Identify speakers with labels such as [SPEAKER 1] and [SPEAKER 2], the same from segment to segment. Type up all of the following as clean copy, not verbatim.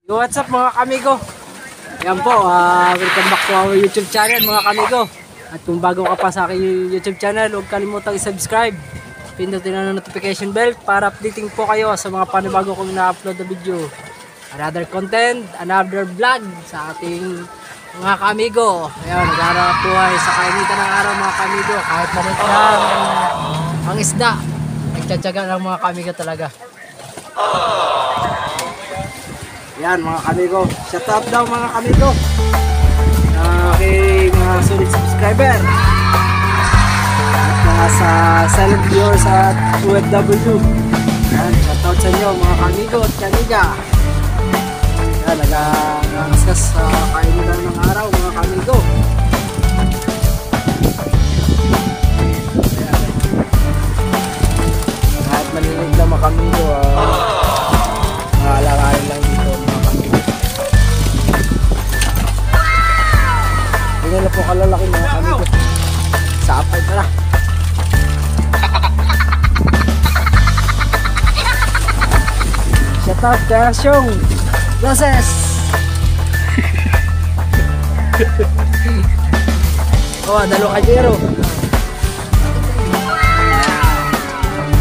[SPEAKER 1] What's up mga kamigo? Yan po, welcome back to our YouTube channel mga kamigo. At kung bago ka pa sa aking YouTube channel, huwag kalimutang i-subscribe. Pindutin ang notification bell para updating po kayo sa mga panibago kong na-upload na video. Another content, another vlog sa ating mga kamigo. Ayan, nag-aarap buhay sa kainitan ng araw mga kamigo. Kahit manit lang ang isda, nagtsatsaga ng mga kamigo talaga. Yan mga kamigo, shout out daw mga kamigo okay, mga solid subscriber at mga sa silent viewers at OFW. Yan, shout out sa inyo mga kamigo at kaniga. Yan, nag-askas sa kainitan ng araw mga kamigo. Kahit malilig lang mga kamigo, mahalakain lang dito mga kamigo. Hindi na po kalalaki mga kamigo. Sapay pala. Shout out kaya Syong Loses. Oh, dalo kajero.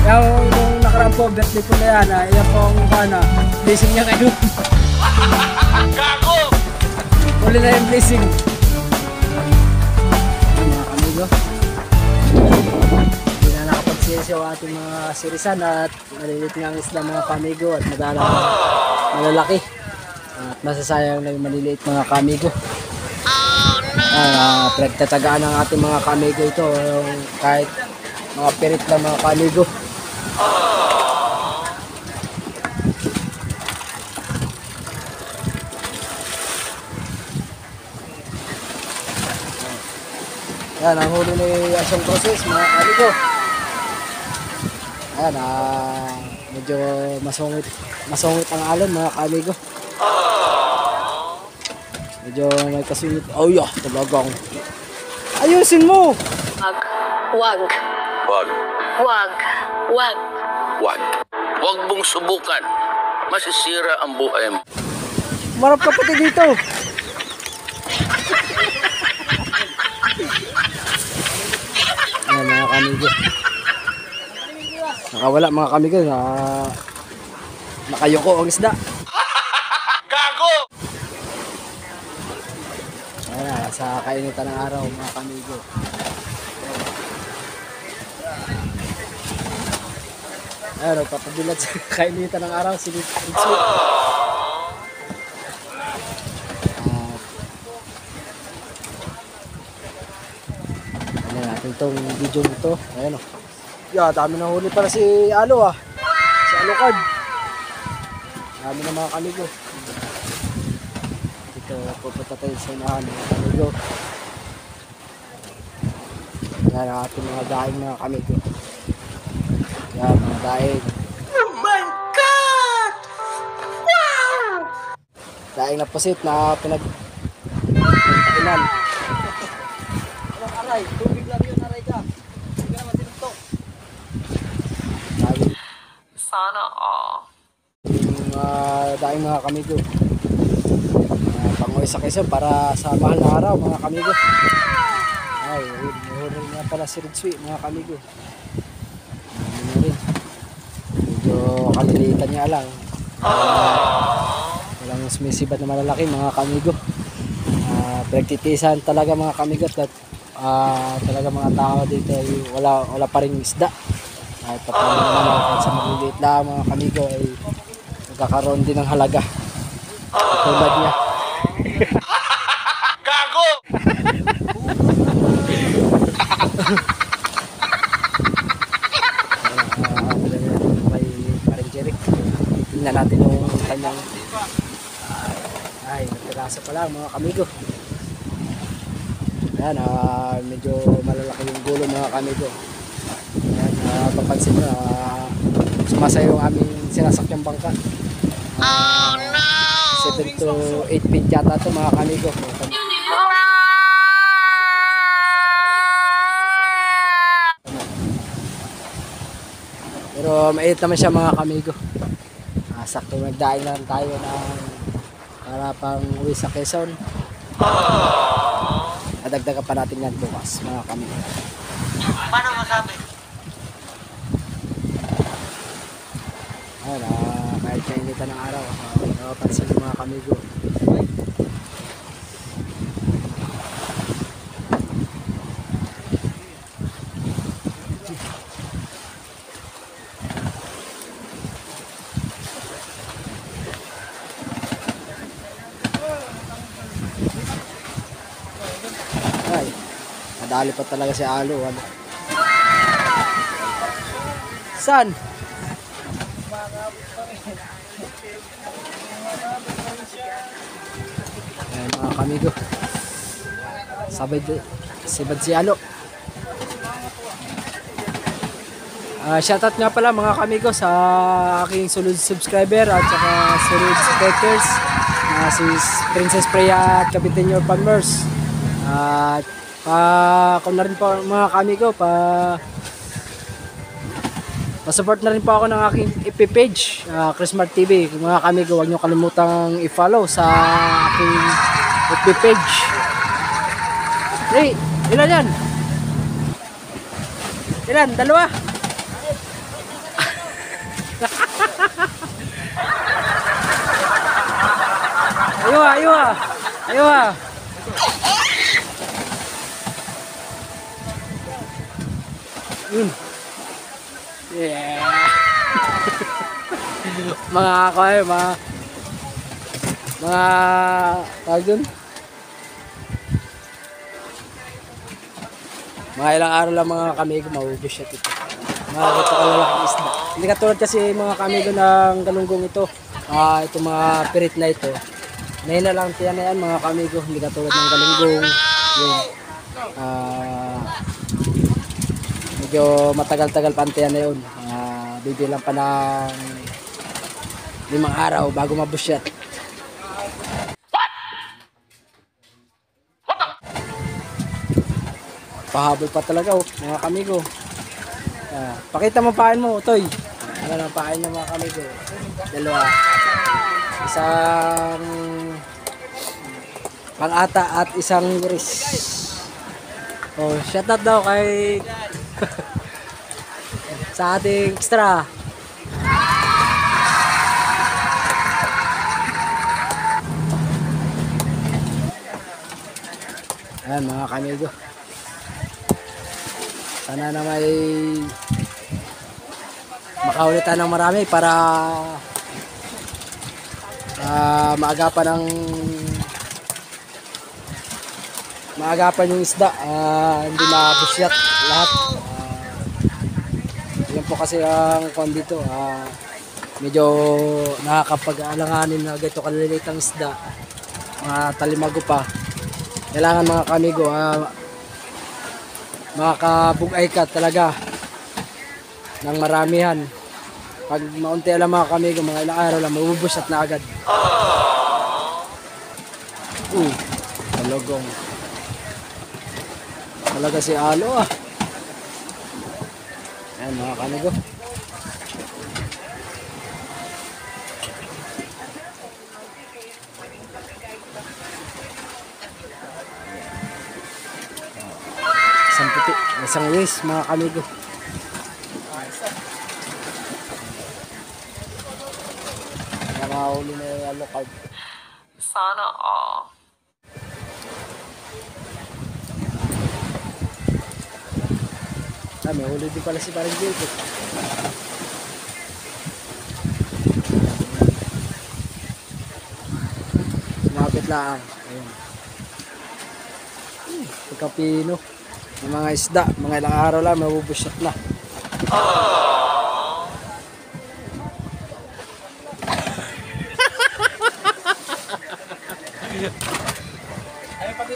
[SPEAKER 1] Yung nakaraan po, birthday ko na yan. Yan po ang blessing niya kayo. Gago! Uli na yung blessing. Mga kamigo, hindi na nakapagsisyo ang ating mga sirisan at malilit nga ang isla mga kamigo at malalaki at masasayang na yung maliliit mga kamigo. Pinagtatagaan ng ating mga kamigo ito kahit mga pirit lang mga kamigo. Yan, ang huli ni Asyong Process mga kamigo. Ayan, medyo masungit ang alon mga kamigo. Medyo may kasungit. Oh yeah, talagang ayusin mo!
[SPEAKER 2] Wag. Wag mong subukan. Masisira ang buhay mo.
[SPEAKER 1] Marap ka pati dito. Ayan mga kamigo. Nakawala mga kamigo. Nakayoko ang isda.
[SPEAKER 2] Gago!
[SPEAKER 1] Ayan, sa kainitan ng araw mga kamigo. Ayan, papabilat sa kainitan ng araw si Ritsu. Ayan natin itong video nito. Ayan o. Yeah, dami na huli para si Alo si Alucard. Dami na mga kamigo. Dito pupunta tayo sa unahan mga kamigo. Ayan ang ating mga daing mga kamigo. Yan, mga daing.
[SPEAKER 2] Oh my God! Wow!
[SPEAKER 1] Daing na pusit na pinagpakinan. Anong aray? Tubig lang yun, aray ka. Hindi ka naman sinuntok.
[SPEAKER 2] Sana all.
[SPEAKER 1] Yung daing mga kamigo. Panguwi sa Quezon para sa mahal na araw mga kamigo. Ay, huli nga pala si Ridsui mga kamigo. Medyo kalilitan niya lang. Walang sumisibat na malalaki mga kamigo. Pinagtitiisan talaga mga kamigo at talaga mga tao dito ay wala pa rin isda. Kahit paano naman sa maliliit lang mga kamigo ay magkakaroon din ng halaga. Tulad niya.
[SPEAKER 2] Gago!
[SPEAKER 1] Tingnan natin yung kanyang ay, nagpiraso pa lang mga kamigo. Ayan, medyo malalaki yung gulo mga kamigo. Ayan, papansin nyo, sumasayo yung aming sinasakyang bangka.
[SPEAKER 2] Oh no!
[SPEAKER 1] 7 to 8 feet yata ito mga kamigo. Pero mait naman siya mga kamigo. Sakto nagdaing lang tayo ng para pang uwi sa Quezon. Nadagdagan pa natin yan bukas mga kamigo.
[SPEAKER 3] Paano masabi?
[SPEAKER 1] Ayun, kahit kainitan ng araw, napapansin ng mga kamigo. Ay, nadali pa talaga si Alo. Ano? Saan? Ayan mga kamigo. Sabad si Alo. Shoutout nga pala mga kamigo sa aking sunod subscriber at saka sunod supporters na si Princess Freya at Kabitenyo Palmers. At kung na rin po mga kamigo, pa-support na rin po ako ng aking FB page, Chrismart TV. Mga kamigo, huwag nyo kalimutang i-follow sa aking FB page. Hey, ilan yan? Ilan? Dalawa? Aywa. Yun. Yeah. mga tawag dun? Mga ilang araw lang mga kamigo, maubos siya ito. Mga ito kalalaking isda. Hindi katulad kasi mga kamigo ng galunggong ito. Ito mga pirit na ito. Mahina lang tiyan na yan mga kamigo. Hindi katulad ng galunggong. Yun. Medyo matagal-tagal pa ang tiyan na yun. Bibilang pa ng 5 araw bago mabusyat. Pahabol pa talaga mga kamigo. Pakita mo pain mo, Toy. Ano ang pain ng mga kamigo? Dalawa. Isang pang-ata at isang guris. Shoutout daw kay sa ating extra. Ayan mga kamigo. Sana na may makaulitan ng marami para maagapan yung isda, hindi mabusyat lahat. Yan po kasi ang kwan dito, medyo nakakapag-alanganin na ganito kalilitang isda, mga talimago pa. Kailangan mga kamigo, makakabugay ka talaga ng maramihan. Pag maunti lang mga kamigo, mga ilang araw lang, mabubusyat na agad. Talogong. Talaga si Alo Ayan mga kamigo. Isang puti, isang wis mga kamigo. Nakahuli na yung Alo card.
[SPEAKER 3] Sana all.
[SPEAKER 1] May huli din pala si Parang Jacob. Sumapit lang. Ayan. Pagkapino. Yung mga isda, mga ilang araw lang, mabubusyat na.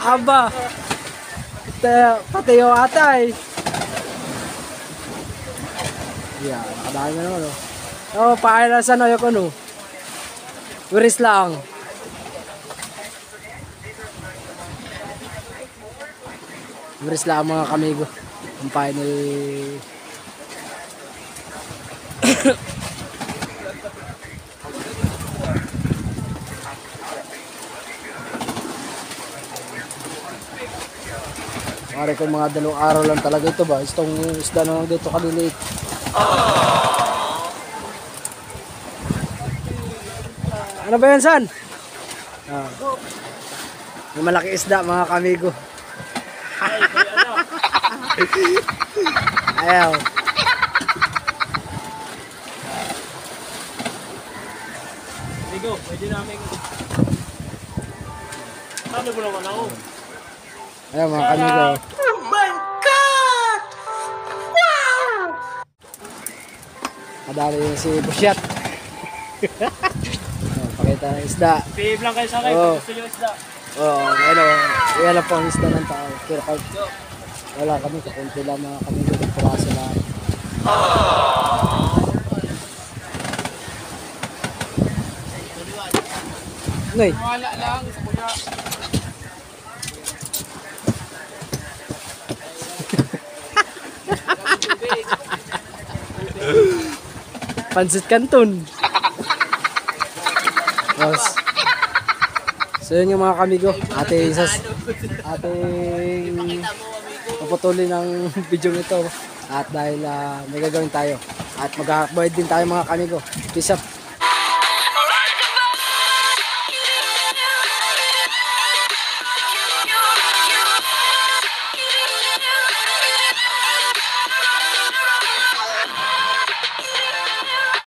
[SPEAKER 1] Aba! Pati yung atay. Yeah, nakadaan na naman paano sa noyo ko Wiris lang. Wiris lang mga kamigo. Ang pain Pare ko mga 2 araw lang talaga ito ba. Itong isda na lang dito kaliliit. Ano ba yan, San? Ah. May malaki isda mga kamigo. Ayaw.
[SPEAKER 4] Amigo, pwede namin. Ano mo naman ako?
[SPEAKER 1] Ayaw mga kamigo.
[SPEAKER 3] Oh my God! Wow!
[SPEAKER 1] Kadali yung si Busyat. Pakita ng isda.
[SPEAKER 4] Behave lang kayo sa akin.
[SPEAKER 1] Oo.
[SPEAKER 4] Gusto nyo isda.
[SPEAKER 1] Oo, ano, yan lang po ang isda ng tao. Pero kahit wala kami, kakunti lang mga kamigo. Puraso lang. Noy.
[SPEAKER 4] Wala lang sa kuya.
[SPEAKER 1] Pansit Canton. Yes. So yun yung mga kamigo. Ating paputulin ng video nito. At dahil may gagawin tayo. At mag-hawk din tayo mga kamigo. Peace up.